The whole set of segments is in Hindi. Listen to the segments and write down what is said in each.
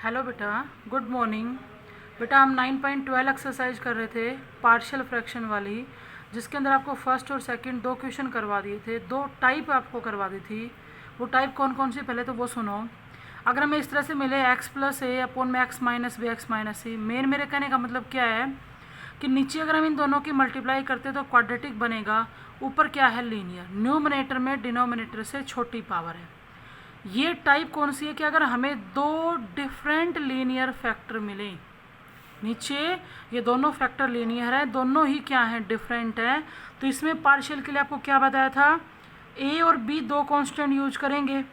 हेलो बेटा, गुड मॉर्निंग। बेटा हम 9.12 एक्सरसाइज कर रहे थे पार्शियल फ्रैक्शन वाली, जिसके अंदर आपको फर्स्ट और सेकंड दो क्वेश्चन करवा दिए थे, दो टाइप आपको करवा दी थी। वो टाइप कौन कौन सी पहले तो वो सुनो। अगर हमें इस तरह से मिले x प्लस ए अपॉन में x minus b x minus c, मेरे कहने का मतलब क्या है कि नीचे अगर हम इन दोनों की मल्टीप्लाई करते तो क्वाड्रेटिक बनेगा, ऊपर क्या है लीनियर, न्यूमरेटर में डिनोमिनेटर से छोटी पावर है। ये टाइप कौन सी है कि अगर हमें दो डिफरेंट लीनियर फैक्टर मिले, नीचे ये दोनों फैक्टर लीनियर है, दोनों ही क्या है, डिफरेंट है, तो इसमें पार्शियल के लिए आपको क्या बताया था, ए और बी दो कांस्टेंट यूज करेंगे।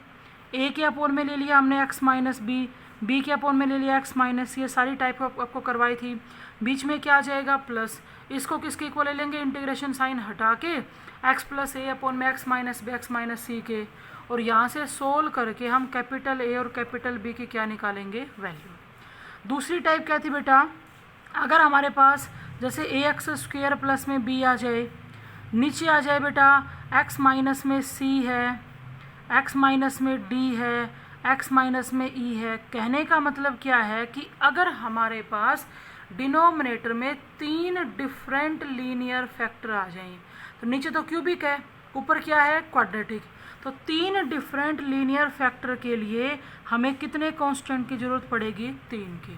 ए के अपोन में ले लिया हमने x माइनस बी के अपोन में ले लिया x माइनस, ये सारी टाइप आपको करवाई थी। बीच में क्या आ जाएगा, प्लस। इसको किसके इक्वल ले लेंगे, इंटीग्रेशन साइन हटा के x प्लस ए अपोन में x minus b x minus c के, और यहाँ से सोल्व करके हम कैपिटल ए और कैपिटल बी की क्या निकालेंगे, वैल्यू। दूसरी टाइप क्या थी बेटा, अगर हमारे पास जैसे ए एक्स स्क्वेयर प्लस में बी आ जाए, नीचे आ जाए बेटा x माइनस में सी है, x माइनस में डी है, x माइनस में ई है। कहने का मतलब क्या है कि अगर हमारे पास डिनोमिनेटर में तीन डिफरेंट लीनियर फैक्टर आ जाएं, तो नीचे तो क्यूबिक है, ऊपर क्या है, क्वाड्रेटिक, तो तीन डिफरेंट लीनियर फैक्टर के लिए हमें कितने कांस्टेंट की ज़रूरत पड़ेगी, तीन की।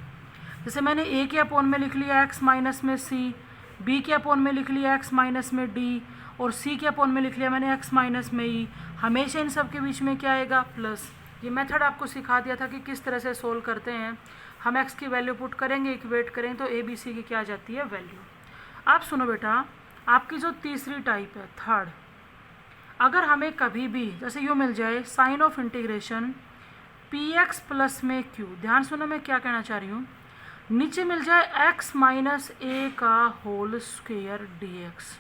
जैसे मैंने ए के अपोन में लिख लिया x माइनस में सी, बी के अपोन में लिख लिया x माइनस में डी, और सी के अपोन में लिख लिया मैंने x माइनस में ई। हमेशा इन सब के बीच में क्या आएगा, प्लस। ये मेथड आपको सिखा दिया था कि किस तरह से सोल्व करते हैं। हम x की वैल्यू पुट करेंगे, इक्वेट करें तो ए बी सी की क्या आ जाती है, वैल्यू। आप सुनो बेटा, आपकी जो तीसरी टाइप है, थर्ड, अगर हमें कभी भी जैसे यूँ मिल जाए sign of integration P X plus में क्यू, ध्यान सुनो मैं क्या कहना चाह रही हूँ, नीचे मिल जाए x माइनस ए का होल स्क्वेयर डी एक्स,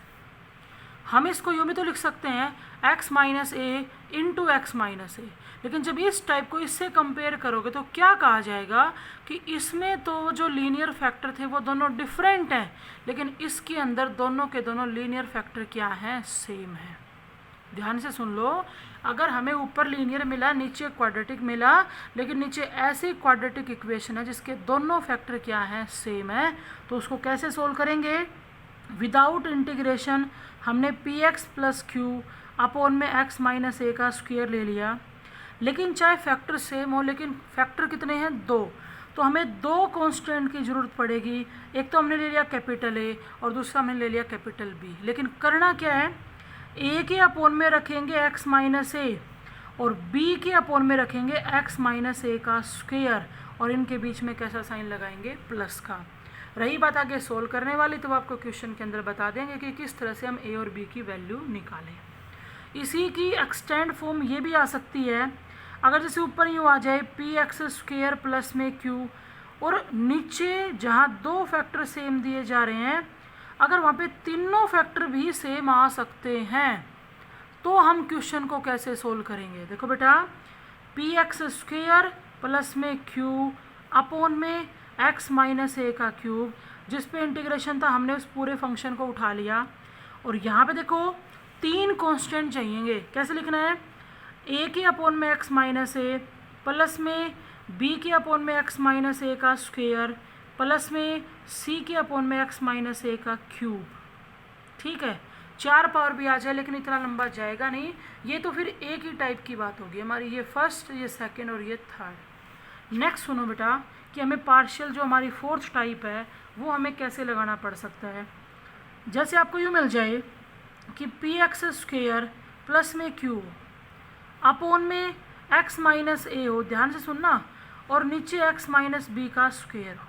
हम इसको यूँ भी तो लिख सकते हैं x माइनस ए इंटू एक्स माइनस ए। लेकिन जब इस टाइप को इससे कंपेयर करोगे तो क्या कहा जाएगा कि इसमें तो जो लीनियर फैक्टर थे वो दोनों डिफरेंट हैं, लेकिन इसके अंदर दोनों के दोनों लीनियर फैक्टर क्या हैं, सेम है। ध्यान से सुन लो, अगर हमें ऊपर लीनियर मिला, नीचे क्वाड्रेटिक मिला, लेकिन नीचे ऐसी क्वाड्रेटिक इक्वेशन है जिसके दोनों फैक्टर क्या हैं, सेम है, तो उसको कैसे सोल्व करेंगे, विदाउट इंटीग्रेशन। हमने P X plus Q upon में x माइनस ए का स्क्वायर ले लिया, लेकिन चाहे फैक्टर सेम हो, लेकिन फैक्टर कितने हैं, दो, तो हमें दो कांस्टेंट की ज़रूरत पड़ेगी। एक तो हमने ले लिया कैपिटल ए और दूसरा हमने ले लिया कैपिटल बी। लेकिन करना क्या है, ए के अपोन में रखेंगे x माइनस ए और b के अपोन में रखेंगे x माइनस ए का स्क्वायर, और इनके बीच में कैसा साइन लगाएंगे, प्लस का। रही बात आगे सोल्व करने वाली, तो आपको क्वेश्चन के अंदर बता देंगे कि किस तरह से हम a और b की वैल्यू निकालें। इसी की एक्सटेंड फॉर्म ये भी आ सकती है, अगर जैसे ऊपर यूँ आ जाए पी एक्स स्क्वेयर प्लस में क्यू, और नीचे जहाँ दो फैक्टर सेम दिए जा रहे हैं, अगर वहाँ पे तीनों फैक्टर भी सेम आ सकते हैं, तो हम क्वेश्चन को कैसे सोल्व करेंगे। देखो बेटा, पी एक्स स्क्वेयर प्लस में क्यू अपोन में एक्स माइनस ए का क्यूब, जिस पे इंटीग्रेशन था हमने उस पूरे फंक्शन को उठा लिया, और यहाँ पे देखो तीन कांस्टेंट चाहिएंगे। कैसे लिखना है, ए के अपोन में एक्स माइनस ए प्लस में बी के अपोन में एक्स माइनस ए का स्क्वेयर प्लस में सी के अपोन में एक्स माइनस ए का क्यूब। ठीक है, चार पावर भी आ जाए, लेकिन इतना लंबा जाएगा नहीं। ये तो फिर एक ही टाइप की बात होगी हमारी, ये फर्स्ट, ये सेकंड और ये थर्ड। नेक्स्ट सुनो बेटा कि हमें पार्शियल जो हमारी फोर्थ टाइप है वो हमें कैसे लगाना पड़ सकता है। जैसे आपको यूँ मिल जाए कि पी एक्स स्क्वेयर प्लस में क्यू अपोन में एक्स माइनस ए हो, ध्यान से सुनना, और नीचे एक्स माइनस बी का स्क्वेयर हो।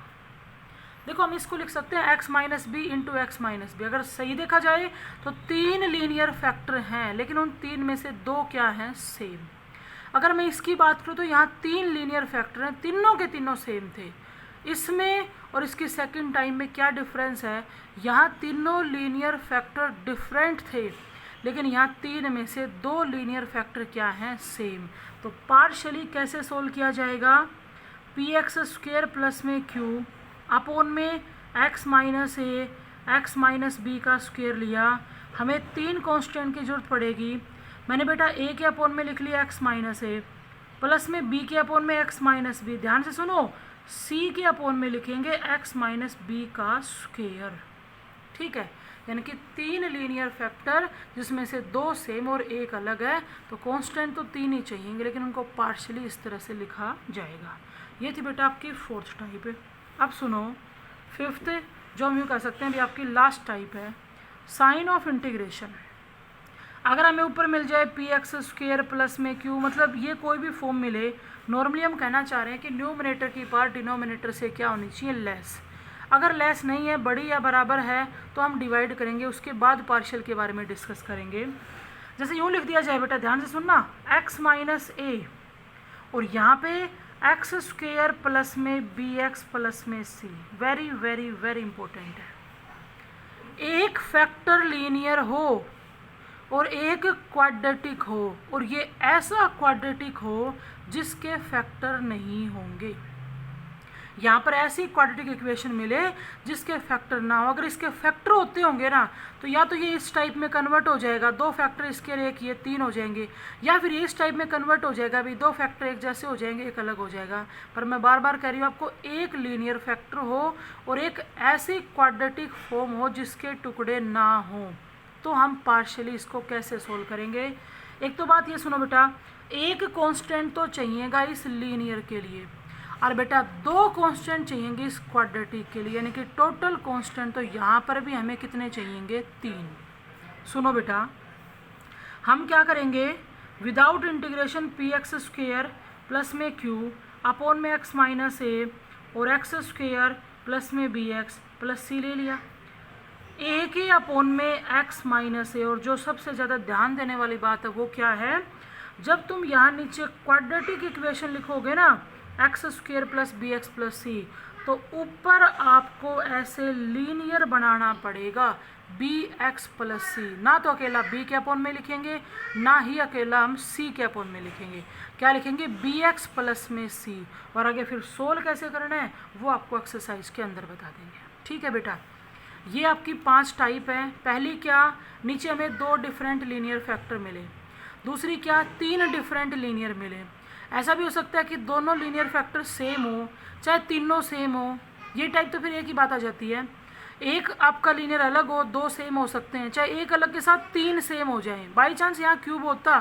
देखो हम इसको लिख सकते हैं x minus B into X minus B. अगर सही देखा जाए तो तीन लीनियर फैक्टर हैं, लेकिन उन तीन में से दो क्या हैं, सेम। अगर मैं इसकी बात करूँ तो यहाँ तीन लीनियर फैक्टर हैं, तीनों के तीनों सेम थे। इसमें और इसकी सेकंड टाइम में क्या डिफरेंस है, यहाँ तीनों लीनियर फैक्टर डिफरेंट थे, लेकिन यहाँ तीन में से दो लीनियर फैक्टर क्या हैं, सेम। तो पार्शली कैसे सोल्व किया जाएगा, पी एक्स स्क्वेयर प्लस में क्यू अपोन में x माइनस ए एक्स माइनस बी का स्क्वायर लिया, हमें तीन कांस्टेंट की जरूरत पड़ेगी। मैंने बेटा a के अपोन में लिख लिया x माइनस ए प्लस में बी के अपोन में एक्स माइनस बी, ध्यान से सुनो, सी के अपोन में लिखेंगे एक्स माइनस बी का स्क्वायर, ठीक है। यानी कि 3 लीनियर फैक्टर जिसमें से 2 सेम और 1 अलग है, तो कांस्टेंट तो 3 ही चाहिए, लेकिन उनको पार्शियली इस तरह से लिखा जाएगा। ये थी बेटा आपकी 4th टाइप। अब सुनो 5th, जो हम यूँ कह सकते हैं अभी आपकी लास्ट टाइप है, साइन ऑफ इंटीग्रेशन। अगर हमें ऊपर मिल जाए पी एक्स स्क्वेयर प्लस में क्यू, मतलब ये कोई भी फॉर्म मिले, नॉर्मली हम कहना चाह रहे हैं कि न्यूमरेटर की पार्ट डिनोमिनेटर से क्या होनी चाहिए, लेस। अगर लेस नहीं है, बड़ी या बराबर है, तो हम डिवाइड करेंगे, उसके बाद पार्शियल के बारे में डिस्कस करेंगे। जैसे यूँ लिख दिया जाए बेटा, ध्यान से सुनना, एक्स माइनस ए, और यहाँ पे एक्स स्क्वेयर प्लस में बी एक्स प्लस में सी। वेरी वेरी वेरी इंपॉर्टेंट है। एक फैक्टर लीनियर हो और एक क्वाड्रेटिक हो, और ये ऐसा क्वाड्रेटिक हो जिसके फैक्टर नहीं होंगे। यहाँ पर ऐसी क्वाड्रेटिक इक्वेशन मिले जिसके फैक्टर ना हो। अगर इसके फैक्टर होते होंगे ना, तो या तो ये इस टाइप में कन्वर्ट हो जाएगा, 2 फैक्टर इसके एक, ये 3 हो जाएंगे, या फिर ये इस टाइप में कन्वर्ट हो जाएगा, भी 2 फैक्टर एक जैसे हो जाएंगे, एक अलग हो जाएगा। पर मैं बार बार कह रही हूँ आपको, एक लीनियर फैक्टर हो और एक ऐसी क्वाड्रेटिक फॉर्म हो जिसके टुकड़े ना हो, तो हम पार्शियली इसको कैसे सोल्व करेंगे। एक तो बात ये सुनो बेटा, एक कांस्टेंट तो चाहिएगा इस लीनियर के लिए, और बेटा 2 कांस्टेंट चाहिएंगे इस क्वाड्रेटिक के लिए, यानी कि टोटल कांस्टेंट तो यहाँ पर भी हमें कितने चाहिएंगे, 3। सुनो बेटा, हम क्या करेंगे, without integration P X square plus में क्यू अपोन में एक्स माइनस ए और एक्स स्क्वेयर प्लस में बी एक्स प्लस सी ले लिया, ए के अपोन में एक्स माइनस ए। और जो सबसे ज़्यादा ध्यान देने वाली बात है वो क्या है, जब तुम यहाँ नीचे क्वाड्रेटिक इक्वेशन लिखोगे ना, x square plus b x plus c, तो ऊपर आपको ऐसे लीनियर बनाना पड़ेगा बी एक्स प्लस सी। ना तो अकेला बी के अपोन में लिखेंगे, ना ही अकेला हम सी के अपोन में लिखेंगे, क्या लिखेंगे, बी एक्स प्लस में सी। और आगे फिर सोल्व कैसे करना है वो आपको एक्सरसाइज के अंदर बता देंगे, ठीक है बेटा। ये आपकी 5 टाइप है। पहली क्या, नीचे हमें 2 डिफरेंट लीनियर फैक्टर मिले। दूसरी क्या, 3 डिफरेंट लीनियर मिले। ऐसा भी हो सकता है कि दोनों लीनियर फैक्टर सेम हो, चाहे तीनों सेम हो, ये टाइप तो फिर एक ही बात आ जाती है। एक आपका लीनियर अलग हो, 2 सेम हो सकते हैं, चाहे एक अलग के साथ 3 सेम हो जाएं। बाई चांस यहाँ क्यूब होता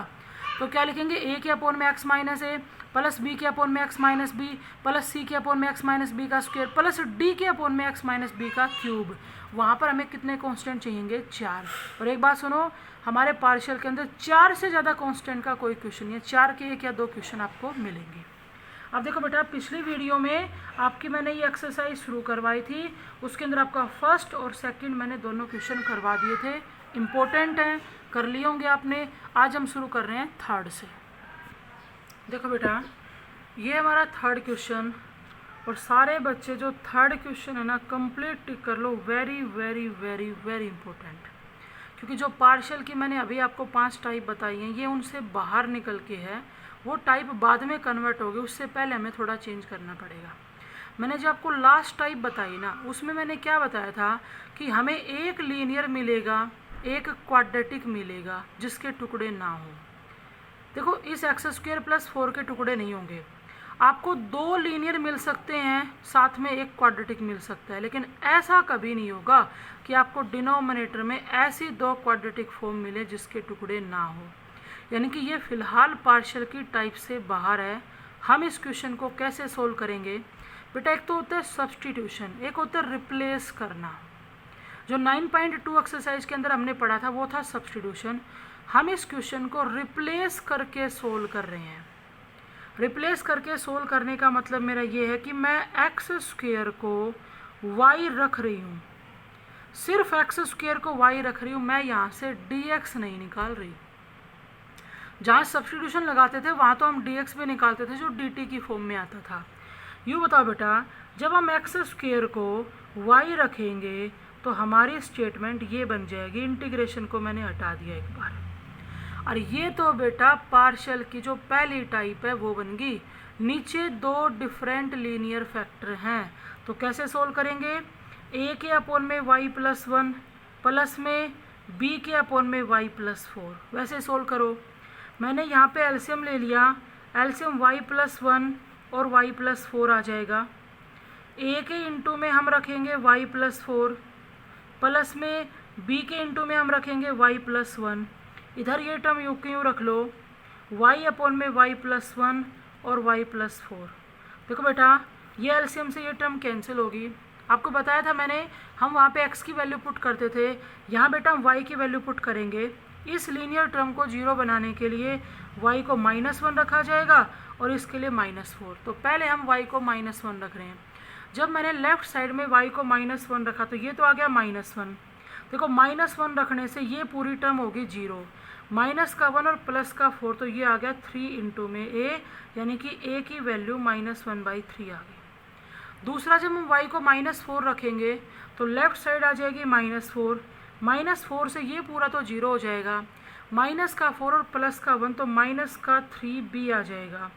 तो क्या लिखेंगे, ए के अपोन में एक्स माइनस ए प्लस बी के अपोन में एक्स माइनस बी प्लस सी के अपोन में एक्स माइनस बी का स्क्वायर प्लस डी के अपोन में एक्स माइनस बी का क्यूब। वहाँ पर हमें कितने कांस्टेंट चाहिएंगे, 4। और एक बात सुनो, हमारे पार्शियल के अंदर 4 से ज़्यादा कांस्टेंट का कोई क्वेश्चन नहीं है, 4 के 1 या 2 क्वेश्चन आपको मिलेंगे। अब देखो बेटा, पिछली वीडियो में आपकी मैंने ये एक्सरसाइज शुरू करवाई थी, उसके अंदर आपका फर्स्ट और सेकंड मैंने दोनों क्वेश्चन करवा दिए थे, इम्पोर्टेंट हैं, कर लिए होंगे आपने। आज हम शुरू कर रहे हैं 3rd से। देखो बेटा, ये हमारा 3rd क्वेश्चन, और सारे बच्चे जो 3rd क्वेश्चन है ना कंप्लीट टिक कर लो, very very very very important. क्योंकि जो पार्शियल की मैंने अभी आपको 5 टाइप बताई हैं, ये उनसे बाहर निकल के है, वो टाइप बाद में कन्वर्ट होगी, उससे पहले हमें थोड़ा चेंज करना पड़ेगा। मैंने जो आपको लास्ट टाइप बताई ना, उसमें मैंने क्या बताया था कि हमें एक लीनियर मिलेगा, एक क्वाड्रेटिक मिलेगा जिसके टुकड़े ना हो। देखो, इस एक्स स्क्वायर प्लस 4 के टुकड़े नहीं होंगे, आपको 2 लीनियर मिल सकते हैं, साथ में एक क्वाड्रेटिक मिल सकता है, लेकिन ऐसा कभी नहीं होगा कि आपको डिनोमिनेटर में ऐसी 2 क्वाड्रेटिक फॉर्म मिले जिसके टुकड़े ना हो। यानी कि ये फिलहाल पार्शियल की टाइप से बाहर है। हम इस क्वेश्चन को कैसे सोल्व करेंगे बेटा, एक तो होता है सब्सटीट्यूशन, एक होता है रिप्लेस करना। जो 9.2 एक्सरसाइज के अंदर हमने पढ़ा था वो था सब्सटीट्यूशन। हम इस क्वेश्चन को रिप्लेस करके सोल्व कर रहे हैं। रिप्लेस करके सोल्व करने का मतलब मेरा ये है कि मैं एक्स स्क्वायर को वाई रख रही हूँ, सिर्फ एक्स स्क्वायर को वाई रख रही हूँ, मैं यहाँ से डी एक्स नहीं निकाल रही। जहाँ सब्सटीट्यूशन लगाते थे वहाँ तो हम डी एक्स भी निकालते थे जो डी टी की फॉर्म में आता था। यूँ बताओ बेटा, जब हम एक्स स्क्वायर को वाई रखेंगे तो हमारी स्टेटमेंट ये बन जाएगी, इंटीग्रेशन को मैंने हटा दिया एक बार, और ये तो बेटा पार्शियल की जो पहली टाइप है वो बन गई। नीचे 2 डिफरेंट लीनियर फैक्टर हैं, तो कैसे सोल्व करेंगे, ए के अपोन में वाई प्लस 1 प्लस में बी के अपोन में वाई प्लस 4, वैसे सोल्व करो। मैंने यहाँ पे एलसीएम ले लिया, एलसीएम y प्लस 1 और y प्लस 4 आ जाएगा। a के इंटू में हम रखेंगे y प्लस 4 प्लस में b के इंटू में हम रखेंगे y प्लस 1। इधर ये टर्म यूं के यूं रख लो, y अपॉन में y प्लस 1 और y प्लस 4। देखो बेटा ये एलसीएम से ये टर्म कैंसिल होगी। आपको बताया था मैंने, हम वहाँ पे x की वैल्यू पुट करते थे, यहाँ बेटा हम y की वैल्यू पुट करेंगे। इस लीनियर टर्म को जीरो बनाने के लिए y को -1 रखा जाएगा और इसके लिए -4। तो पहले हम y को -1 रख रहे हैं। जब मैंने लेफ्ट साइड में y को -1 रखा तो ये तो आ गया -1। देखो -1 रखने से ये पूरी टर्म होगी 0, माइनस का 1 और प्लस का 4, तो ये आ गया 3 इंटू में a, यानी कि a की वैल्यू -1/3 आ गई। दूसरा जब हम y को -4 रखेंगे तो लेफ्ट साइड आ जाएगी -4, -4 से ये पूरा तो 0 हो जाएगा, माइनस का 4 और प्लस का 1 तो माइनस का 3b आ जाएगा,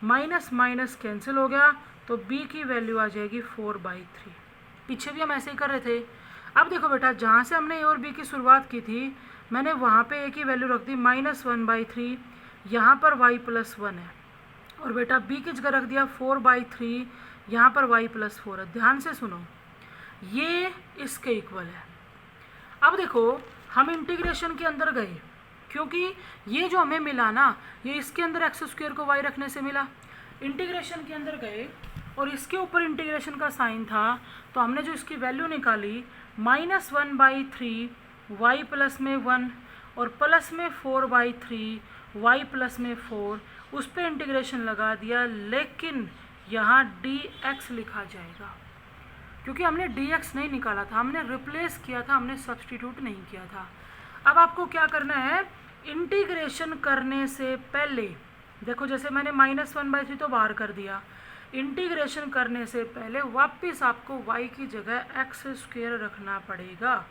माइनस माइनस कैंसिल हो गया तो b की वैल्यू आ जाएगी 4/3। पीछे भी हम ऐसे ही कर रहे थे। अब देखो बेटा जहाँ से हमने a और b की शुरुआत की थी मैंने वहाँ पे a की वैल्यू रख दी -1/3, यहाँ पर y प्लस 1 है और बेटा b की जगह रख दिया 4/3, यहाँ पर y प्लस 4 है। ध्यान से सुनो, ये इसके इक्वल है। अब देखो हम इंटीग्रेशन के अंदर गए, क्योंकि ये जो हमें मिला ना ये इसके अंदर x² को y रखने से मिला। इंटीग्रेशन के अंदर गए और इसके ऊपर इंटीग्रेशन का साइन था, तो हमने जो इसकी वैल्यू निकाली -1/3 y प्लस में 1 और प्लस में 4/3 y प्लस में 4, उस पर इंटीग्रेशन लगा दिया। लेकिन यहाँ dx लिखा जाएगा क्योंकि हमने dx नहीं निकाला था, हमने रिप्लेस किया था, हमने सब्सटीट्यूट नहीं किया था। अब आपको क्या करना है, इंटीग्रेशन करने से पहले देखो जैसे मैंने -1/3 तो बाहर कर दिया, इंटीग्रेशन करने से पहले वापस आपको y की जगह x² रखना पड़ेगा।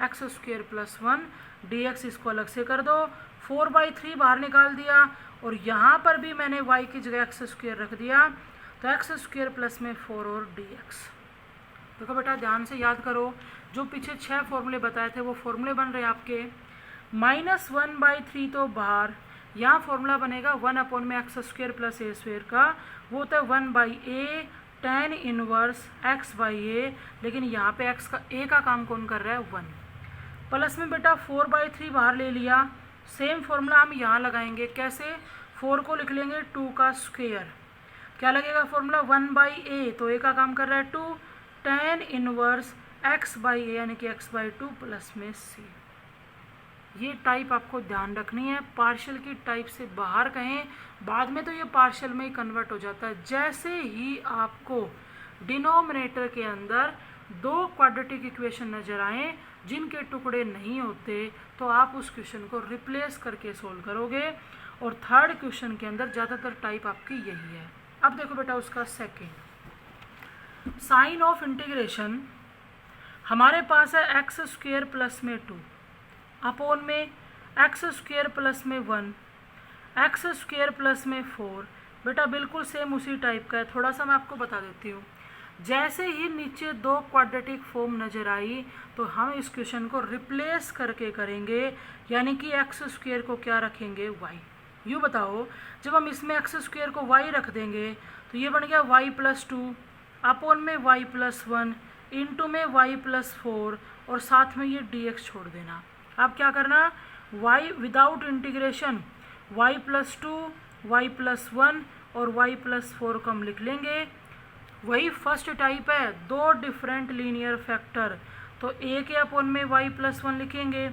x² प्लस 1 dx, इसको अलग से कर दो, 4/3 बाहर निकाल दिया और यहाँ पर भी मैंने y की जगह x² रख दिया, तो x² प्लस में 4 और dx। देखो बेटा ध्यान से याद करो, जो पीछे 6 फॉर्मूले बताए थे वो फॉर्मूले बन रहे हैं आपके। -1/3 तो बाहर, यहाँ फॉर्मूला बनेगा 1/x² प्लस a² का, वो होता है 1/a tan इनवर्स x/a, लेकिन यहाँ पे x का a का काम कौन कर रहा है, 1। प्लस में बेटा 4/3 बाहर ले लिया, सेम फॉर्मूला हम यहाँ लगाएंगे। कैसे, 4 को लिख लेंगे 2 का स्क्वायर, क्या लगेगा फॉर्मूला 1/a, तो a का काम कर रहा है 2 tan इनवर्स x/a, यानी कि x/2 प्लस में c। ये टाइप आपको ध्यान रखनी है, पार्शियल की टाइप से बाहर कहें, बाद में तो ये पार्शियल में ही कन्वर्ट हो जाता है। जैसे ही आपको डिनोमिनेटर के अंदर 2 क्वाड्रेटिक इक्वेशन नजर आए जिनके टुकड़े नहीं होते, तो आप उस क्वेश्चन को रिप्लेस करके सोल्व करोगे। और थर्ड क्वेश्चन के अंदर ज़्यादातर टाइप आपकी यही है। अब देखो बेटा उसका सेकेंड, साइन ऑफ इंटीग्रेशन हमारे पास है x² प्लस में 2 अपॉन में x² प्लस में 1, x² प्लस में 4। बेटा बिल्कुल सेम उसी टाइप का है, थोड़ा सा मैं आपको बता देती हूँ। जैसे ही नीचे 2 क्वाड्रेटिक फॉर्म नज़र आई तो हम इस क्वेश्चन को रिप्लेस करके करेंगे, यानी कि x² को क्या रखेंगे, y। यूँ बताओ, जब हम इसमें x² को y रख देंगे तो ये बन गया y प्लस 2 अपॉन में y प्लस 1 इंटू में y प्लस 4 और साथ में ये dx छोड़ देना। अब क्या करना, y without integration y plus 2, y plus 1 और y प्लस 4 को हम लिख लेंगे। वही फर्स्ट टाइप है, 2 डिफरेंट लीनियर फैक्टर, तो a के अपॉन में y प्लस 1 लिखेंगे,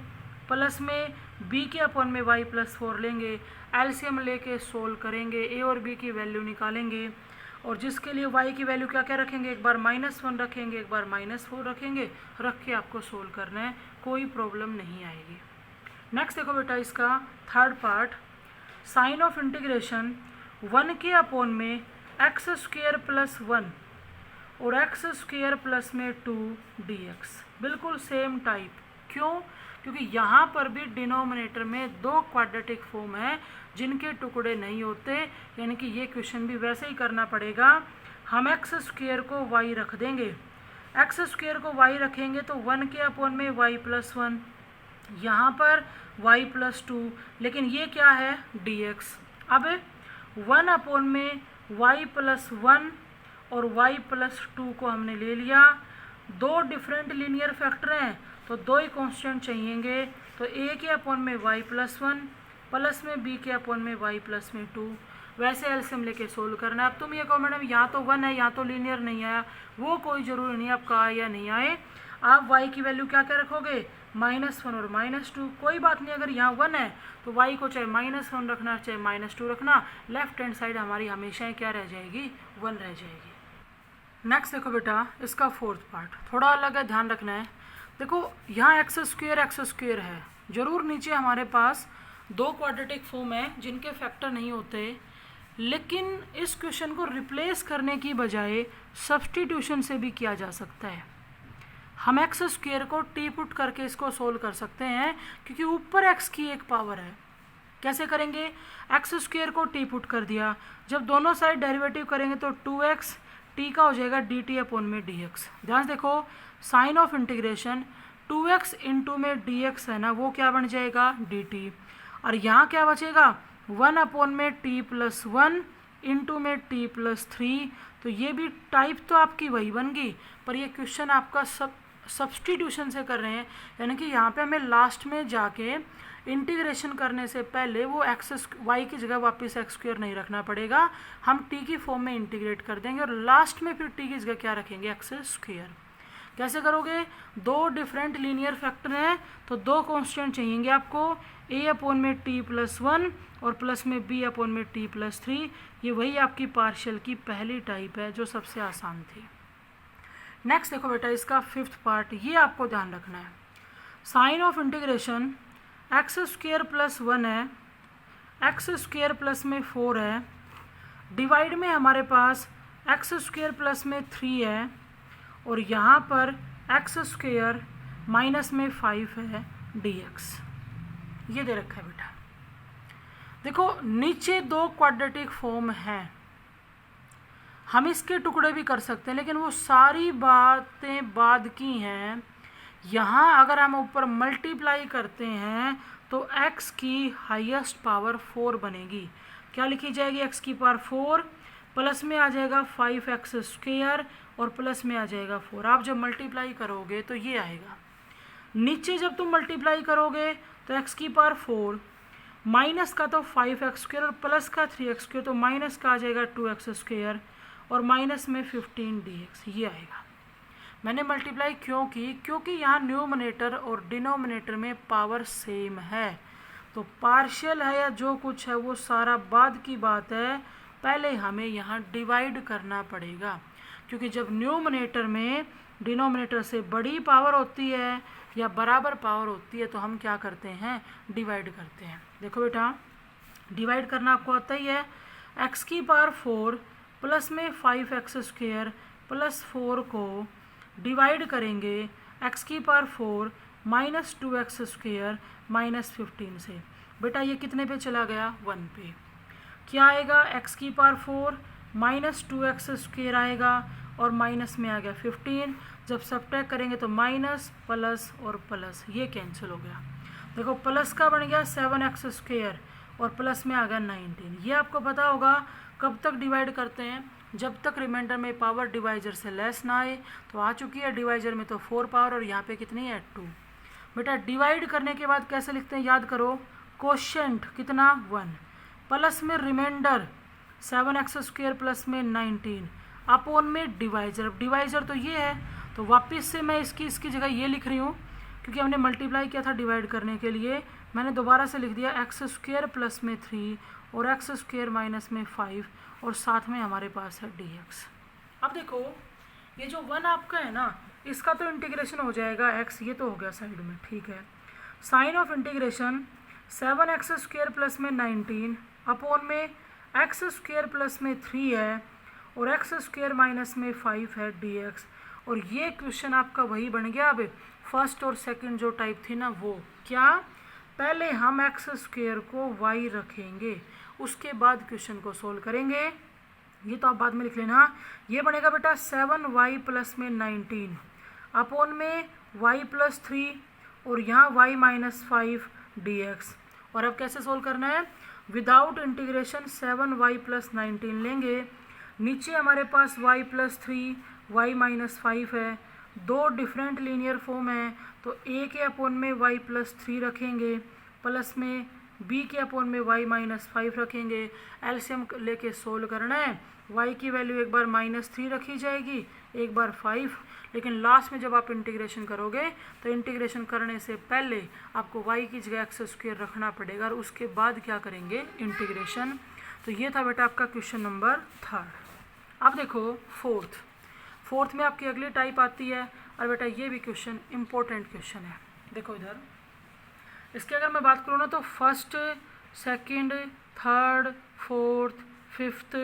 प्लस में b के अपॉन में y प्लस 4 लेंगे, एलसीएम लेके सोल्व करेंगे, a और b की वैल्यू निकालेंगे और जिसके लिए y की वैल्यू क्या क्या रखेंगे, एक बार -1 रखेंगे, एक बार -4 रखेंगे, रख के आपको सोल्व करना है, कोई प्रॉब्लम नहीं आएगी। नेक्स्ट देखो बेटा इसका third part, sign of integration 1 के अपॉन में x² प्लस 1 और x² प्लस में 2 dx। बिल्कुल सेम टाइप, क्यों, क्योंकि यहाँ पर भी डिनोमिनेटर में 2 क्वाड्रेटिक फॉर्म है जिनके टुकड़े नहीं होते, यानी कि ये क्वेश्चन भी वैसे ही करना पड़ेगा। हम x² को y रख देंगे, x² को y रखेंगे तो 1 के अपॉन में y प्लस 1, यहाँ पर y प्लस 2, लेकिन ये क्या है, dx। अब 1 अपॉन में y+1 और y+2 को हमने ले लिया। दो डिफरेंट लीनियर फैक्टर हैं तो दो ही कांस्टेंट चाहिएंगे, तो a के अपॉन में y+1 प्लस में b के अपॉन में y+2। वैसे एलसीएम लेके सोल्व करना है। अब तुम ये कहो मैडम यहाँ तो 1 है, यहाँ तो लीनियर नहीं आया, वो कोई ज़रूरी नहीं आपका आए या नहीं आए। आप y की वैल्यू क्या क्या रखोगे, -1 और -2। कोई बात नहीं, अगर यहाँ 1 है तो y को चाहे -1 रखना चाहे -2 रखना, लेफ्ट हैंड साइड हमारी हमेशा क्या रह जाएगी, 1 रह जाएगी। नेक्स्ट देखो बेटा, इसका फोर्थ पार्ट थोड़ा अलग है, ध्यान रखना है। देखो यहाँ x² है, जरूर नीचे हमारे पास दो क्वाड्रेटिक फॉर्म है जिनके फैक्टर नहीं होते, लेकिन इस क्वेश्चन को रिप्लेस करने की बजाय सब्स्टिट्यूशन से भी किया जा सकता है। हम x² को t पुट करके इसको सोल्व कर सकते हैं, क्योंकि ऊपर x की एक पावर है। कैसे करेंगे, x² को t पुट कर दिया, जब दोनों साइड डेरिवेटिव करेंगे तो 2x t का हो जाएगा dt अपॉन में dx। ध्यान से देखो, sign of integration 2x into में dx है ना, वो क्या बन जाएगा dt, और यहाँ क्या बचेगा 1 अपॉन में t+1 इंटू में t+3। तो ये भी टाइप तो आपकी वही बन गई, पर ये क्वेश्चन आपका सब्स्टिट्यूशन से कर रहे हैं, यानी कि यहाँ पे हमें लास्ट में जाके इंटीग्रेशन करने से पहले वो y की जगह वापस x² नहीं रखना पड़ेगा, हम t की फॉर्म में इंटीग्रेट कर देंगे और लास्ट में फिर t की जगह क्या रखेंगे, x²। कैसे करोगे, दो डिफरेंट लीनियर फैक्टर हैं तो दो कांस्टेंट चाहिएंगे आपको, a अपॉन में t+1 और प्लस में b अपॉन में t+3। ये वही आपकी पार्शियल की पहली टाइप है जो सबसे आसान थी। नेक्स्ट देखो बेटा, इसका फिफ्थ पार्ट, ये आपको ध्यान रखना है। साइन ऑफ इंटीग्रेशन x² + 1 है, x² प्लस में 4 है, डिवाइड में हमारे पास x² प्लस में 3 है, और यहाँ पर x² माइनस में 5 है dx। ये दे रखा है बेटा। देखो नीचे दो क्वाड्रेटिक फॉर्म हैं, हम इसके टुकड़े भी कर सकते हैं, लेकिन वो सारी बातें बाद की हैं। यहाँ अगर हम ऊपर मल्टीप्लाई करते हैं तो x की हाईएस्ट पावर 4 बनेगी। क्या लिखी जाएगी, x की पावर 4 प्लस में आ जाएगा 5x² और प्लस में आ जाएगा 4। आप जब मल्टीप्लाई करोगे तो ये आएगा। नीचे जब तुम मल्टीप्लाई करोगे तो x की पावर 4 माइनस का तो 5x² और प्लस का 3x², तो माइनस का आ जाएगा 2x² और माइनस में 15 dx, ये आएगा। मैंने मल्टीप्लाई क्यों की, क्योंकि यहाँ न्यूमरेटर और डिनोमिनेटर में पावर सेम है, तो पार्शियल है या जो कुछ है वो सारा बाद की बात है। पहले हमें यहाँ डिवाइड करना पड़ेगा, क्योंकि जब न्यूमरेटर में डिनोमिनेटर से बड़ी पावर होती है या बराबर पावर होती है तो हम क्या करते हैं, डिवाइड करते हैं। देखो बेटा, डिवाइड करना आपको आता ही है। x की पावर 4 प्लस में 5x² प्लस 4 को डिवाइड करेंगे x की पावर 4 माइनस 2x² माइनस 15 से। बेटा ये कितने पे चला गया, 1 पे। क्या आएगा, x की पावर 4 माइनस 2x² आएगा और माइनस में आ गया 15। जब सब्ट्रैक्ट करेंगे तो माइनस प्लस और प्लस, ये कैंसिल हो गया। देखो प्लस का बन गया 7x² और प्लस में आ गया 19। ये आपको पता होगा कब तक डिवाइड करते हैं, जब तक रिमाइंडर में पावर डिवाइजर से लेस ना आए। तो आ चुकी है डिवाइजर में तो 4 पावर और यहाँ पे कितनी है 2। बेटा डिवाइड करने के बाद कैसे लिखते हैं, याद करो, कोशेंट कितना 1 प्लस में रिमाइंडर 7x² प्लस में 19 अपॉन में डिवाइजर। डिवाइजर तो ये है, तो वापस से मैं इसकी जगह ये लिख रही हूँ, क्योंकि हमने मल्टीप्लाई किया था डिवाइड करने के लिए। मैंने दोबारा से लिख दिया x² प्लस में 3 और x² माइनस में 5 और साथ में हमारे पास है dx। अब देखो ये जो 1 आपका है ना, इसका तो इंटीग्रेशन हो जाएगा x, ये तो हो गया साइड में, ठीक है। Sign of integration 7x² plus में 19 अपॉन में x² प्लस में 3 है और x² माइनस में 5 है dx। और ये क्वेश्चन आपका वही बन गया। अब फर्स्ट और सेकंड जो टाइप थी ना, वो क्या, पहले हम x² को y रखेंगे, उसके बाद क्वेश्चन को सोल्व करेंगे। ये तो आप बाद में लिख लेना। ये बनेगा बेटा 7y प्लस में 19 अपॉन में y प्लस 3 और यहाँ y माइनस 5 dx। और अब कैसे सोल्व करना है, विदाउट इंटीग्रेशन 7y प्लस 19 लेंगे। नीचे हमारे पास y प्लस 3 y माइनस 5 है, दो डिफरेंट लीनियर फॉर्म है, तो a के अपोन में y प्लस 3 रखेंगे, प्लस में b के अपोन में y माइनस 5 रखेंगे। एलसीएम लेके सोल्व करना है। y की वैल्यू एक बार -3 रखी जाएगी, एक बार 5, लेकिन लास्ट में जब आप इंटीग्रेशन करोगे तो इंटीग्रेशन करने से पहले आपको y की जगह एक्स स्क्वायर रखना पड़ेगा और उसके बाद क्या करेंगे, इंटीग्रेशन। तो ये था बेटा आपका क्वेश्चन नंबर 3। अब देखो फोर्थ में आपकी अगली टाइप आती है, और बेटा ये भी क्वेश्चन इंपॉर्टेंट क्वेश्चन है। देखो इधर इसके अगर मैं बात करूँ ना तो first, second, third, fourth, fifth,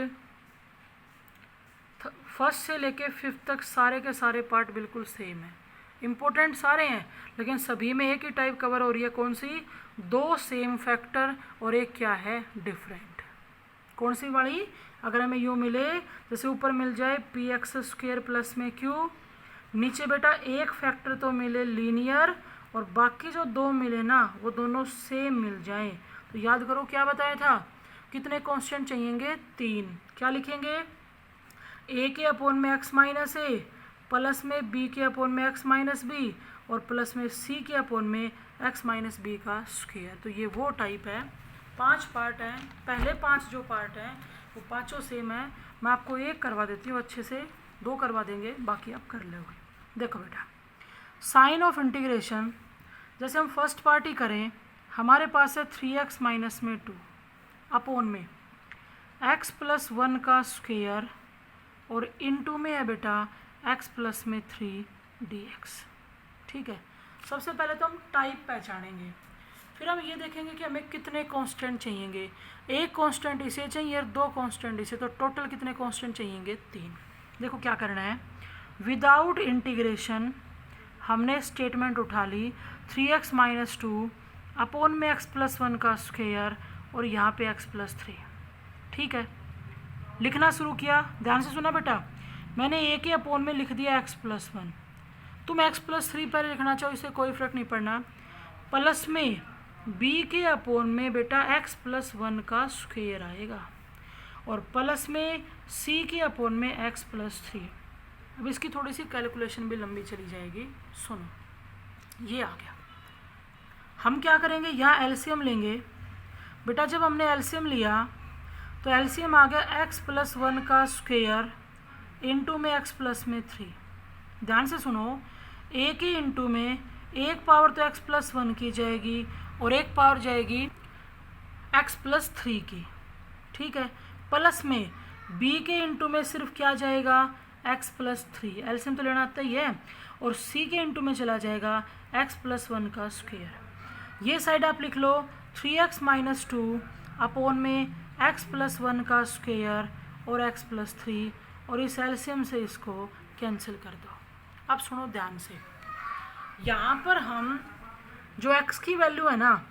first से लेके फिफ्थ तक सारे के सारे पार्ट बिल्कुल सेम है, इंपॉर्टेंट सारे हैं, लेकिन सभी में एक ही टाइप कवर हो रही है। कौन सी? दो सेम फैक्टर और एक क्या है, डिफरेंट। कौन सी वाली? अगर हमें यूँ मिले, जैसे ऊपर मिल जाए पी एक्स स्क्वेयर प्लस में क्यू, नीचे बेटा एक फैक्टर तो मिले लीनियर और बाकी जो दो मिले ना वो दोनों सेम मिल जाएं, तो याद करो क्या बताया था, कितने कांस्टेंट चाहिएंगे, 3। क्या लिखेंगे? ए के अपोन में एक्स माइनस ए, प्लस में बी के अपोन में एक्स माइनस बी, और प्लस में सी के अपोन में एक्स माइनस बी का स्क्वायर। तो ये वो टाइप है, 5 पार्ट हैं, पहले 5 जो पार्ट हैं वो पाँचों सेम है। मैं आपको एक करवा देती हूँ अच्छे से, 2 करवा देंगे, बाकी आप कर लोगे। देखो बेटा, साइन ऑफ इंटीग्रेशन जैसे हम फर्स्ट पार्ट ही करें, हमारे पास है 3x माइनस में 2 अपोन में x प्लस 1 का स्क्वायर, और इनटू में है बेटा x प्लस में 3 dx। ठीक है, सबसे पहले तो हम टाइप पहचानेंगे, फिर हम ये देखेंगे कि हमें कितने कांस्टेंट चाहिएंगे। एक कांस्टेंट इसे चाहिए और 2 कांस्टेंट इसे, तो टोटल कितने कांस्टेंट चाहिएंगे, 3। देखो क्या करना है, विदाउट इंटीग्रेशन हमने स्टेटमेंट उठा ली 3x माइनस 2 अपोन में x प्लस 1 का स्क्वायर और यहाँ पे x प्लस 3। ठीक है, लिखना शुरू किया, ध्यान से सुना बेटा, मैंने a के अपोन में लिख दिया x प्लस 1, तुम x प्लस 3 पहले लिखना चाहो इससे कोई फर्क नहीं पड़ना, प्लस में b के अपोन में बेटा x प्लस 1 का स्क्वायर आएगा, और प्लस में c के अपोन में x प्लस 3। अब इसकी थोड़ी सी कैलकुलेशन भी लंबी चली जाएगी, सुनो। ये आ गया, हम क्या करेंगे, यहाँ एलसीएम लेंगे बेटा। जब हमने एलसीएम लिया तो एलसीएम आ गया x प्लस 1 का स्क्वायर इंटू में x प्लस में 3। ध्यान से सुनो, a के इंटू में एक पावर तो x प्लस 1 की जाएगी और एक पावर जाएगी x प्लस 3 की। ठीक है, प्लस में b के इंटू में सिर्फ क्या जाएगा, x प्लस 3, एलसीएम तो लेना आता ही है, और c के इंटू में चला जाएगा x प्लस 1 का स्क्वायर। ये साइड आप लिख लो 3x माइनस 2 अपोन में x प्लस 1 का स्क्वायर और x प्लस 3, और इस एलसीएम से इसको कैंसिल कर दो। अब सुनो ध्यान से, यहाँ पर हम जो x की वैल्यू है ना,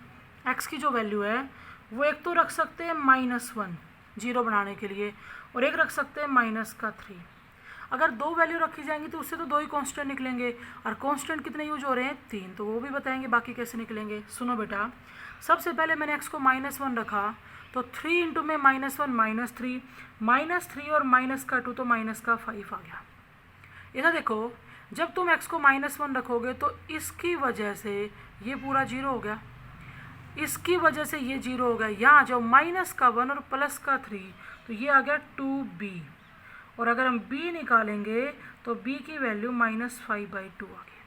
x की जो वैल्यू है वो एक तो रख सकते हैं -1 जीरो बनाने के लिए, और एक रख सकते हैं -3। अगर 2 वैल्यू रखी जाएंगी तो उससे तो 2 ही कांस्टेंट निकलेंगे, और कांस्टेंट कितने यूज हो रहे हैं, 3, तो वो भी बताएंगे बाकी कैसे निकलेंगे। सुनो बेटा, सबसे पहले मैंने x को -1 रखा, तो 3 इंटू में -1 -3 और माइनस का 2 तो माइनस का 5 आ गया। इधर देखो, जब तुम x को -1 रखोगे तो इसकी वजह से ये पूरा 0 हो गया, इसकी वजह से ये 0 हो गया। यहाँ जाओ, माइनस का 1 और प्लस का 3, तो ये आ गया 2b, और अगर हम b निकालेंगे तो b की वैल्यू -5/2 आ गई।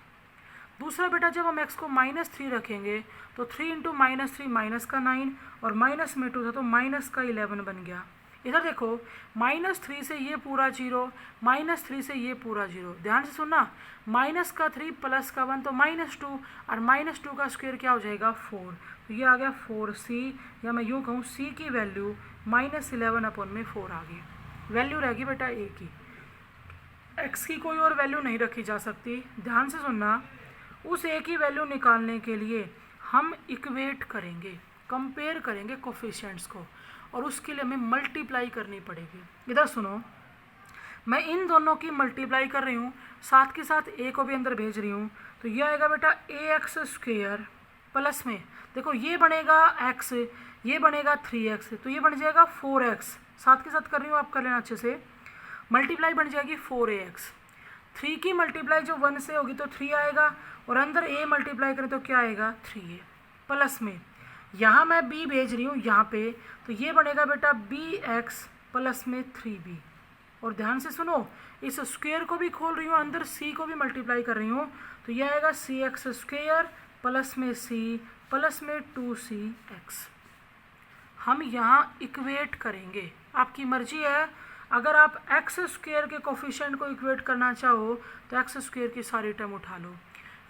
दूसरा बेटा, जब हम x को -3 रखेंगे तो 3 इंटू -3 माइनस का 9, और माइनस में 2 था तो माइनस का 11 बन गया। इधर देखो, -3 से ये पूरा 0, -3 से ये पूरा 0। ध्यान से सुनना, माइनस का 3 प्लस का 1 तो -2, और -2 का स्क्वायर क्या हो जाएगा, 4, तो ये आ गया 4c, या मैं यूँ कहूँ c की वैल्यू -11/4 आ गई। वैल्यू रहेगी बेटा a की, x की कोई और वैल्यू नहीं रखी जा सकती। ध्यान से सुनना, उस a की वैल्यू निकालने के लिए हम इक्वेट करेंगे, कंपेयर करेंगे कोफिशिएंट्स को, और उसके लिए हमें मल्टीप्लाई करनी पड़ेगी। इधर सुनो, मैं इन दोनों की मल्टीप्लाई कर रही हूँ, साथ के साथ a को भी अंदर भेज रही हूँ, तो यह आएगा बेटा ax स्क्वेयर प्लस में देखो ये बनेगा x, ये बनेगा 3x, तो ये बन जाएगा 4x, साथ के साथ कर रही हूँ आप कर लेना अच्छे से, मल्टीप्लाई बन जाएगी 4ax, 3 की मल्टीप्लाई जो 1 से होगी तो 3 आएगा, और अंदर a मल्टीप्लाई करें तो क्या आएगा 3a, प्लस में यहाँ मैं b भेज रही हूँ यहाँ पे, तो ये बनेगा बेटा bx प्लस में 3b, और ध्यान से सुनो इस स्क्वायर को भी खोल रही हूँ, अंदर c को भी मल्टीप्लाई कर रही हूँ, तो ये आएगा cx स्क्वायर प्लस में c प्लस में 2cx। हम यहाँ इक्वेट करेंगे, आपकी मर्जी है, अगर आप एक्स स्क्वायर के कोफिशिएंट को इक्वेट करना चाहो तो एक्स स्क्वायर की सारी टर्म उठा लो।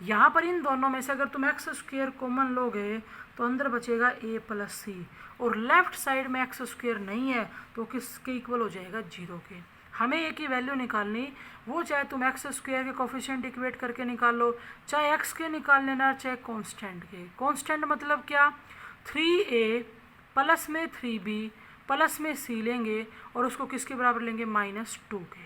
यहाँ पर इन दोनों में से अगर तुम एक्स स्क्वायर कॉमन लोगे तो अंदर बचेगा a प्लस सी, और लेफ्ट साइड में एक्स स्क्वायर नहीं है तो किसके इक्वल हो जाएगा 0 के। हमें a की वैल्यू निकालनी, वो चाहे तुम एक्स स्क्वायर के कोफिशिएंट इक्वेट करके निकाल लो, चाहे एक्स के निकाल लेना, चाहे कांस्टेंट के। कांस्टेंट मतलब क्या, 3a प्लस में 3b प्लस में c लेंगे और उसको किसके बराबर लेंगे -2 के।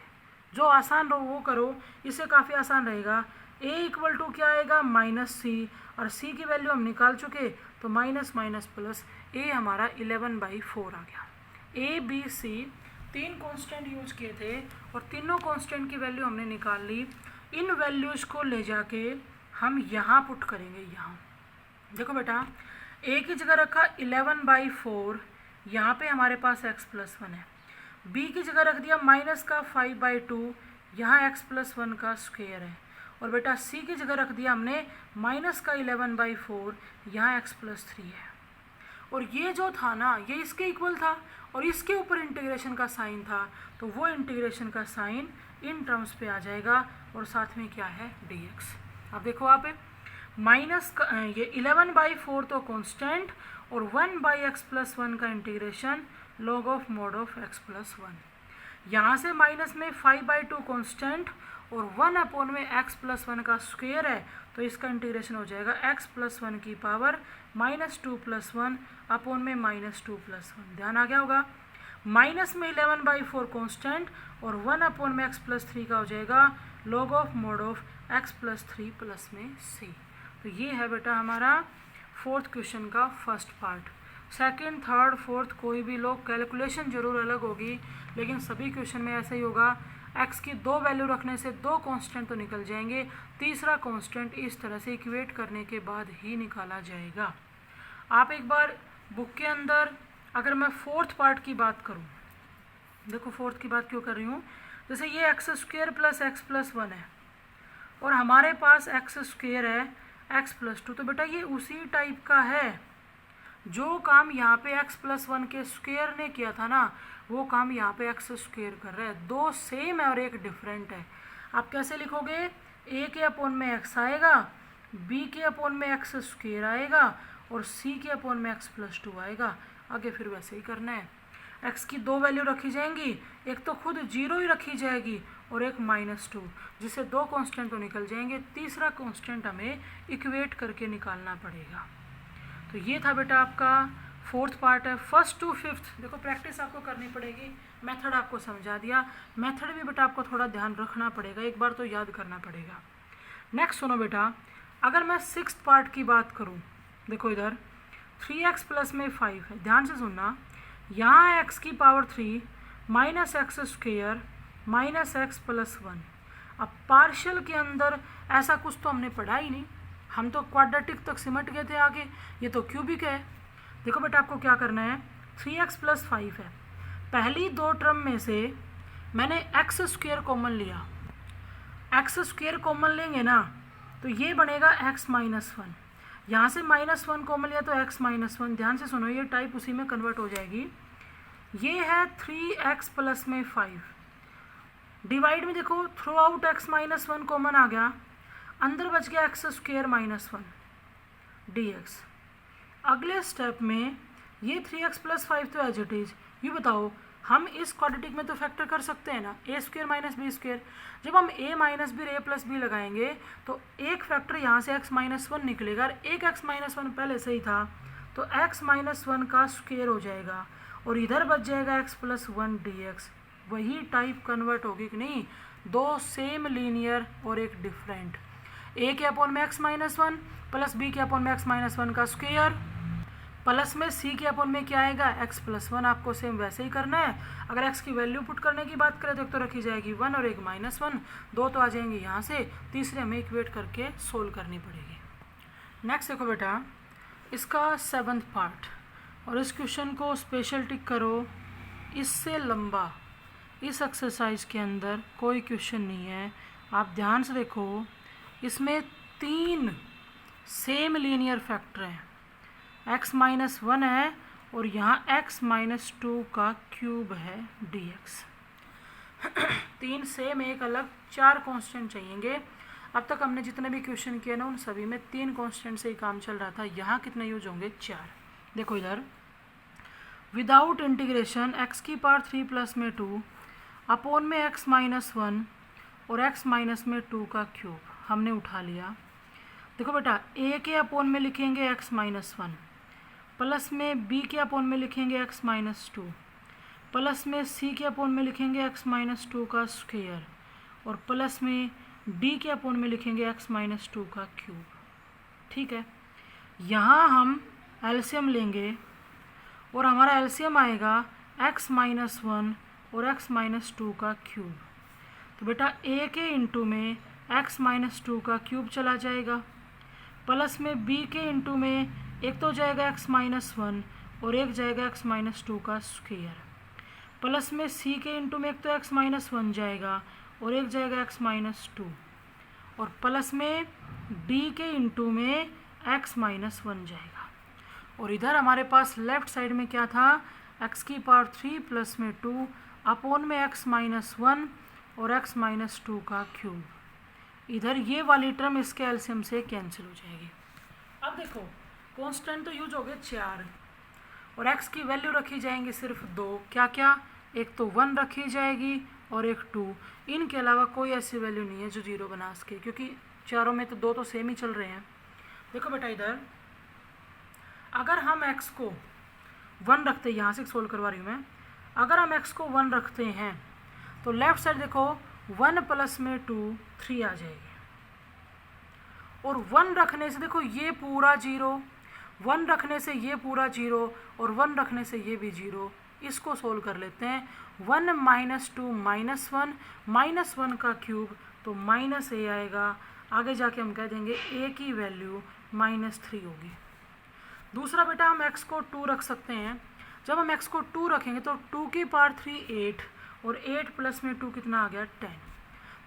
जो आसान रहो वो करो, इससे काफ़ी आसान रहेगा। a इक्वल टू क्या आएगा -c, और c की वैल्यू हम निकाल चुके, तो माइनस माइनस प्लस a हमारा 11/4 आ गया। a b c 3 constant use किए थे और तीनों कांस्टेंट की वैल्यू हमने निकाल ली। इन वैल्यूज़ को ले जाके हम यहाँ पुट करेंगे। यहाँ देखो बेटा, a की जगह रखा 11/4, यहाँ पे हमारे पास x प्लस 1 है। b की जगह रख दिया माइनस का 5/2, यहाँ x प्लस 1 का स्क्वायर है। और बेटा c की जगह रख दिया हमने माइनस का 11/4, यहाँ x प्लस 3 है। और ये जो था ना, ये इसके इक्वल था और इसके ऊपर इंटीग्रेशन का साइन था, तो वो इंटीग्रेशन का साइन इन टर्म्स पे आ जाएगा, और साथ में क्या है dx। अब देखो आप माइनस का ये 11/4 तो कांस्टेंट, और 1/x प्लस 1 का integration log of mod of x plus 1। यहाँ से माइनस में 5/2 कांस्टेंट और 1 में x प्लस 1 का स्क्वायर है, तो इसका इंटीग्रेशन हो जाएगा x प्लस 1 की पावर -2 प्लस 1 में -2 प्लस 1। ध्यान आ गया होगा। माइनस में 11/4 कांस्टेंट और 1 में x प्लस 3 का हो जाएगा log of mod of x plus 3 plus में c। तो ये है बेटा हमारा 4th क्वेश्चन का first part. Second, third, fourth कोई भी लो, कैलकुलेशन जरूर अलग होगी, लेकिन सभी क्वेश्चन में ऐसा ही होगा। x की 2 वैल्यू रखने से 2 कांस्टेंट तो निकल जाएंगे, तीसरा कांस्टेंट इस तरह से इक्वेट करने के बाद ही निकाला जाएगा। आप एक बार बुक के अंदर, अगर मैं 4th पार्ट की बात करूं, देखो 4th की बात क्यों कर रही हूं, जैसे ये x square plus x plus 1 है और हमारे पास x स्क्वायर है x प्लस 2, तो बेटा ये उसी टाइप का है। जो काम यहाँ पे x प्लस 1 के स्क्वायर ने किया था ना, वो काम यहाँ पे x स्क्वायर कर रहा है। 2 सेम है और एक डिफरेंट है। आप कैसे लिखोगे, a के अपॉन में x आएगा, b के अपॉन में x स्क्वायर आएगा और c के अपॉन में x प्लस 2 आएगा। आगे फिर वैसे ही करना है। x की 2 वैल्यू रखी जाएंगी, एक तो खुद 0 ही रखी जाएगी और एक -2, जिससे 2 कांस्टेंट तो निकल जाएंगे, तीसरा कांस्टेंट हमें इक्वेट करके निकालना पड़ेगा। तो ये था बेटा आपका 4th पार्ट है। 1st to 5th देखो प्रैक्टिस आपको करनी पड़ेगी। मेथड आपको समझा दिया, मेथड भी बेटा आपको थोड़ा ध्यान रखना पड़ेगा, एक बार तो याद करना पड़ेगा। नेक्स्ट सुनो बेटा, अगर मैं 6th पार्ट की बात करूँ, देखो इधर 3x प्लस में 5 है, ध्यान से सुनना। यहाँ x की power 3 minus x square minus x plus 1। अब पार्शियल के अंदर ऐसा कुछ तो हमने पढ़ा ही नहीं, हम तो क्वाड्रेटिक तक सिमट गए थे आगे, ये तो क्यूबिक है। देखो बेटा आपको क्या करना है, 3x प्लस 5 है, पहली 2 टर्म में से मैंने एक्स स्क्वेयर कॉमन लिया, एक्स स्क्वेयर कॉमन लेंगे ना तो ये बनेगा x माइनस 1, यहाँ से -1 कॉमन लिया तो x माइनस 1। ध्यान से सुनो, ये टाइप उसी में कन्वर्ट हो जाएगी। ये है 3x प्लस में 5, डिवाइड में देखो throughout x minus 1 common आ गया, अंदर बच गया एक्स स्क्वेयर माइनस 1 dx। अगले स्टेप में ये 3x प्लस 5 तो एज इट इज। ये बताओ, हम इस क्वाड्रेटिक में तो फैक्टर कर सकते हैं ना, a square minus B square. जब हम a minus B a plus B लगाएंगे तो एक फैक्टर यहाँ से x माइनस 1 निकलेगा, और एक x माइनस 1 पहले से ही था तो x माइनस 1 का स्क्वेयर हो जाएगा, और इधर बच जाएगा x प्लस 1 dx। वही टाइप कन्वर्ट होगी कि नहीं, 2 सेम लीनियर और एक डिफरेंट। ए के अपॉन में X minus one plus B के अपॉन में एक्स माइनस वन का स्क्वायर प्लस में सी के अपॉन में क्या आएगा एक्स प्लस वन। आपको सेम वैसे ही करना है। अगर एक्स की वैल्यू पुट करने की बात करें तो एक तो रखी जाएगी वन और एक माइनस वन, दो तो आ जाएंगे यहाँ से, तीसरे हमें इक्वेट करके सोल्व करनी पड़ेगी। नेक्स्ट देखो बेटा, इसका 7th पार्ट, और इस क्वेश्चन को स्पेशल टिक करो। इससे लंबा इस एक्सरसाइज के अंदर कोई क्वेश्चन नहीं है। आप ध्यान से देखो, इसमें 3 सेम लीनियर फैक्टर हैं, x माइनस वन है और यहाँ x माइनस टू का क्यूब है dx। 3 सेम एक अलग 4 कांस्टेंट चाहिएंगे। अब तक हमने जितने भी क्वेश्चन किए ना उन सभी में 3 कांस्टेंट से ही काम चल रहा था। यहाँ कितने यूज होंगे 4। देखो इधर, विदाउट इंटीग्रेशन x की पावर 3 प्लस में 2 अपॉन में x माइनस वन और x माइनस में 2 का क्यूब हमने उठा लिया। देखो बेटा, a के अपॉन में लिखेंगे x माइनस वन प्लस में b के अपॉन में लिखेंगे x माइनस टू प्लस में c के अपॉन में लिखेंगे x माइनस टू का स्क्वायर और प्लस में d के अपॉन में लिखेंगे x माइनस टू का क्यूब। ठीक है, यहाँ हम एलसीएम लेंगे और हमारा एलसीएम आएगा x माइनस वन और x माइनस टू का क्यूब। तो बेटा a के इंटू में x माइनस टू का क्यूब चला जाएगा, प्लस में b के इंटू में एक तो जाएगा x माइनस वन और एक जाएगा x माइनस टू का स्क्वायर, प्लस में c के इंटू में एक तो x माइनस वन जाएगा और एक जाएगा x माइनस टू और प्लस में d के इंटू में x माइनस वन जाएगा। और इधर हमारे पास लेफ्ट साइड में क्या था, x की पावर 3 प्लस में 2 अपॉन में x माइनस वन और x माइनस टू का क्यूब। इधर ये वाली टर्म इसके एलसीएम से कैंसिल हो जाएगी। अब देखो, कांस्टेंट तो यूज हो गए 4 और x की वैल्यू रखी जाएंगी सिर्फ 2। क्या क्या, एक तो 1 रखी जाएगी और एक 2। इनके अलावा कोई ऐसी वैल्यू नहीं है जो 0 बना सके, क्योंकि चारों में तो 2 तो सेम ही चल रहे हैं। देखो बेटा इधर, अगर हम x को 1 रखते हैं, यहाँ से सोल्व करवा रही हूँ मैं, अगर हम x को 1 रखते हैं तो लेफ्ट साइड देखो 1 प्लस में 2 3 आ जाएगी और 1 रखने से देखो ये पूरा 0, 1 रखने से ये पूरा 0 और 1 रखने से ये भी 0। इसको सोल्व कर लेते हैं। 1 minus two minus one, minus one का क्यूब तो माइनस ए आएगा। आगे जाके हम कह देंगे a की वैल्यू -3 होगी। दूसरा बेटा, हम x को 2 रख सकते हैं। जब हम x को 2 रखेंगे तो 2 की पावर 3 8 और 8 प्लस में 2 कितना आ गया 10।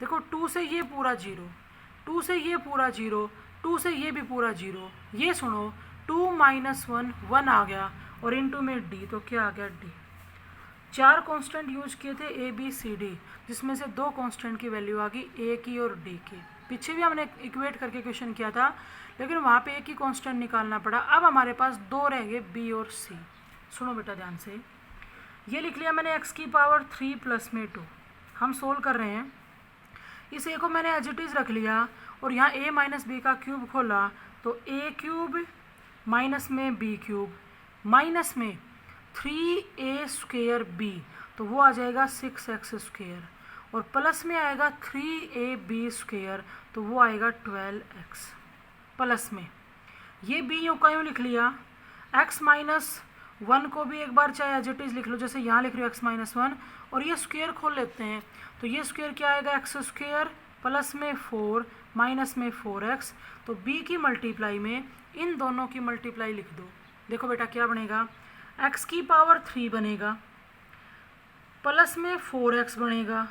देखो 2 से ये पूरा 0, 2 से ये पूरा 0, 2 से ये भी पूरा 0। ये सुनो, 2 माइनस 1 1 आ गया और इनटू में d तो क्या आ गया d। 4 कांस्टेंट यूज किए थे a b c d, जिसमें से 2 कांस्टेंट की वैल्यू आ गई a की और d की। पीछे भी हमने इक्वेट करके क्वेश्चन किया था, लेकिन वहाँ पे एक ही कांस्टेंट निकालना पड़ा। अब हमारे पास 2 रह गए b और c। सुनो बेटा ध्यान से, ये लिख लिया मैंने x की पावर 3 प्लस में 2। हम सोल्व कर रहे हैं, इस a को मैंने एज इट इज़ रख लिया और यहाँ a माइनस बी का क्यूब खोला तो a क्यूब माइनस में b क्यूब माइनस में 3a स्क्वेयर b, तो वो आ जाएगा 6x स्क्वेयर और प्लस में आएगा 3ab स्क्वेयर, तो वो आएगा 12x। प्लस में ये b यूँ का यूँ लिख लिया, x माइनस 1 को भी एक बार चाहे एज इट इज़ लिख लो, जैसे यहाँ लिख रही हो x माइनस 1 और ये स्क्वेयर खोल लेते हैं तो ये स्क्वेयर क्या आएगा x स्क्वेयर प्लस में 4 माइनस में 4x। तो b की मल्टीप्लाई में इन दोनों की मल्टीप्लाई लिख दो। देखो बेटा क्या बनेगा, x की पावर 3 बनेगा प्लस में 4x बनेगा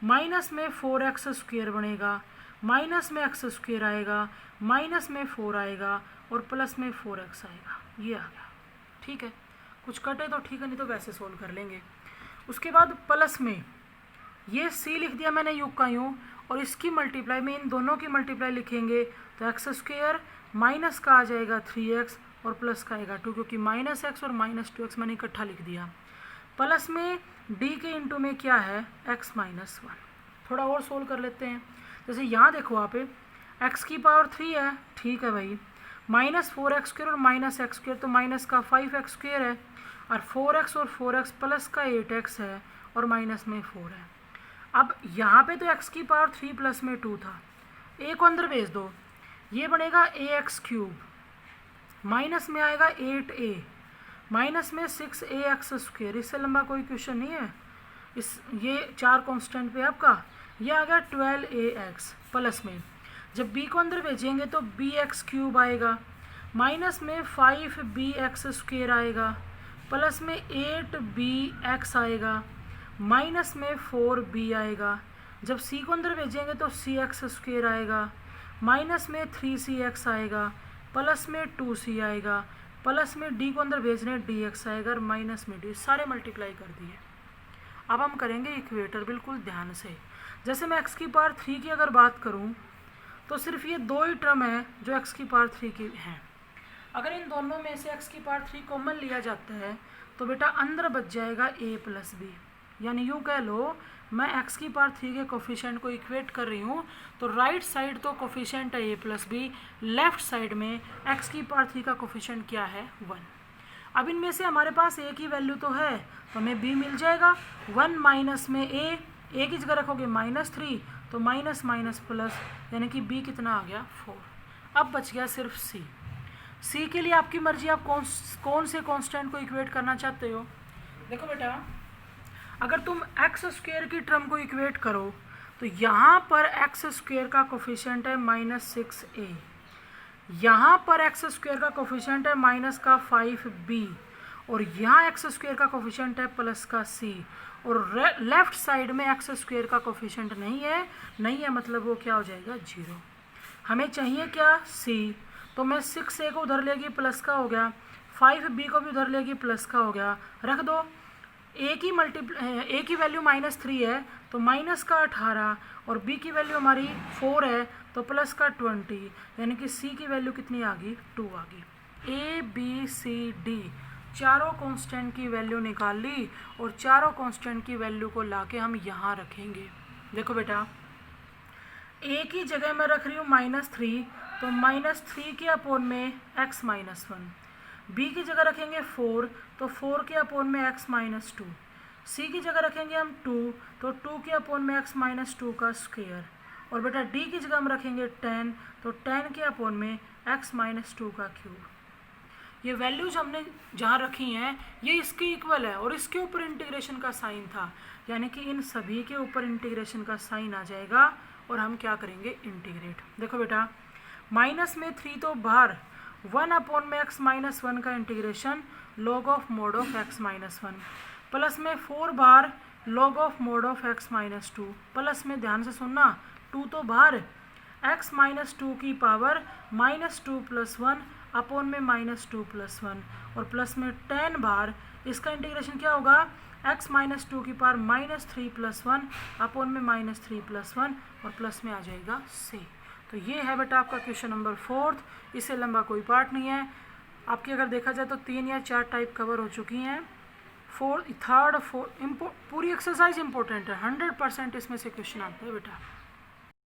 माइनस में 4x स्क्वेयर बनेगा, माइनस में x स्क्वेयर आएगा, माइनस में 4 आएगा और प्लस में 4x आएगा। ये आ गया। ठीक है, कुछ कटे तो ठीक है, नहीं तो वैसे सोल्व कर लेंगे। उसके बाद प्लस में ये c लिख दिया मैंने यूं का यूं और इसकी मल्टीप्लाई में इन दोनों की मल्टीप्लाई लिखेंगे तो x स्क्वेयर माइनस का आ जाएगा 3x और प्लस का आएगा 2, क्योंकि माइनस x और माइनस 2x मैंने इकट्ठा लिख दिया। प्लस में d के इंटू में क्या है x माइनस 1। थोड़ा और सोल्व कर लेते हैं। जैसे यहाँ देखो आप x की पावर 3 है, ठीक है भाई, माइनस 4x स्क्वेयर और माइनस x स्क्वेयर तो माइनस का 5x स्क्वेयर है और 4x और 4x प्लस का 8x है और माइनस में 4 है। अब यहाँ पे तो x की पावर 3 प्लस में 2 था, ए को अंदर भेज दो, ये बनेगा ए एक्स क्यूब, माइनस में आएगा 8a, माइनस में 6a एक्स स्क्वेयर। इससे लंबा कोई क्वेश्चन नहीं है। ये 4 कांस्टेंट पे आपका ये आ गया 12ax, प्लस में जब b को अंदर भेजेंगे तो bx क्यूब आएगा, माइनस में 5bx स्क्वेयर आएगा, प्लस में 8bx आएगा, माइनस में 4b आएगा। जब c को अंदर भेजेंगे तो cx स्क्वेयर आएगा, माइनस में 3cx आएगा, प्लस में 2c आएगा, प्लस में d को अंदर भेजने dx आएगा और माइनस में d, सारे मल्टीप्लाई कर दिए। अब हम करेंगे इक्वेटर, बिल्कुल ध्यान से। जैसे मैं x की पावर 3 की अगर बात करूं तो सिर्फ ये 2 ही टर्म है जो x की पावर 3 की हैं। अगर इन दोनों में से x की पावर 3 कॉमन लिया जाता है तो बेटा अंदर बच जाएगा a प्लस बी, यानी यूँ कह लो मैं x की पावर 3 के कोफिशिएंट को इक्वेट कर रही हूँ तो राइट साइड तो कोफिशिएंट है a plus B, left side में x की पावर 3 का कोफिशिएंट क्या है 1। अब इनमें से हमारे पास a की वैल्यू तो है तो हमें b मिल जाएगा। 1 माइनस में a की जगह रखोगे -3 तो माइनस माइनस प्लस, यानी कि b कितना आ गया 4। अब बच गया सिर्फ c के लिए आपकी मर्जी, आप कौन से कांस्टेंट को इक्वेट करना चाहते हो। देखो बेटा, अगर तुम एक्स स्क्वेयर की टर्म को इक्वेट करो तो यहाँ पर एक्स स्क्वेयर का कोफिशिएंट है -6a, यहाँ पर एक्स स्क्वेयर का कोफिशिएंट है माइनस का 5b, और यहाँ एक्स स्क्वेयर का कोफिशिएंट है प्लस का c, और लेफ्ट साइड में एक्स स्क्वेयर का कोफिशिएंट नहीं है, मतलब वो क्या हो जाएगा 0। हमें चाहिए क्या c, तो मैं 6a को उधर लेगी प्लस का हो गया, 5b को भी उधर लेगी प्लस का हो गया, रख दो। a की वैल्यू -3 है तो माइनस का 18, और b की वैल्यू हमारी 4 है तो प्लस का 20, यानी कि c की वैल्यू कितनी आ गई 2 आ गई। a b c d चारों कांस्टेंट की वैल्यू निकाल ली और चारों कांस्टेंट की वैल्यू को लाके हम यहाँ रखेंगे। देखो बेटा, a की जगह मैं रख रही हूँ -3 तो -3 के अपोन में x -1, b की जगह रखेंगे 4 तो 4 के अपोन में x -2, c की जगह रखेंगे हम 2 तो 2 के अपोन में x -2 का स्क्वायर, और बेटा d की जगह हम रखेंगे 10 तो 10 के अपोन में x -2 का क्यूब। ये वैल्यूज हमने जहाँ रखी हैं ये इसके इक्वल है और इसके ऊपर इंटीग्रेशन का साइन था, यानी कि इन सभी के ऊपर इंटीग्रेशन का साइन आ जाएगा और हम क्या करेंगे इंटीग्रेट। देखो बेटा, माइनस में 3 तो बाहर, 1 अपोन में x -1 का integration log of mode of x -1, plus में 4 बार log of mode of x -2, plus में ध्यान से सुनना 2 तो बाहर, x -2 की पावर -2 + 1 अपोन में -2 + 1, और प्लस में 10 बार, इसका इंटीग्रेशन क्या होगा x -2 की पावर -3 + 1 अपोन में -3 + 1, और प्लस में आ जाएगा c। तो ये है बेटा आपका क्वेश्चन नंबर 4। इससे लंबा कोई पार्ट नहीं है। आपकी अगर देखा जाए तो 3 या 4 टाइप कवर हो चुकी हैं। पूरी एक्सरसाइज इंपॉर्टेंट है, 100% इसमें से क्वेश्चन आता है बेटा।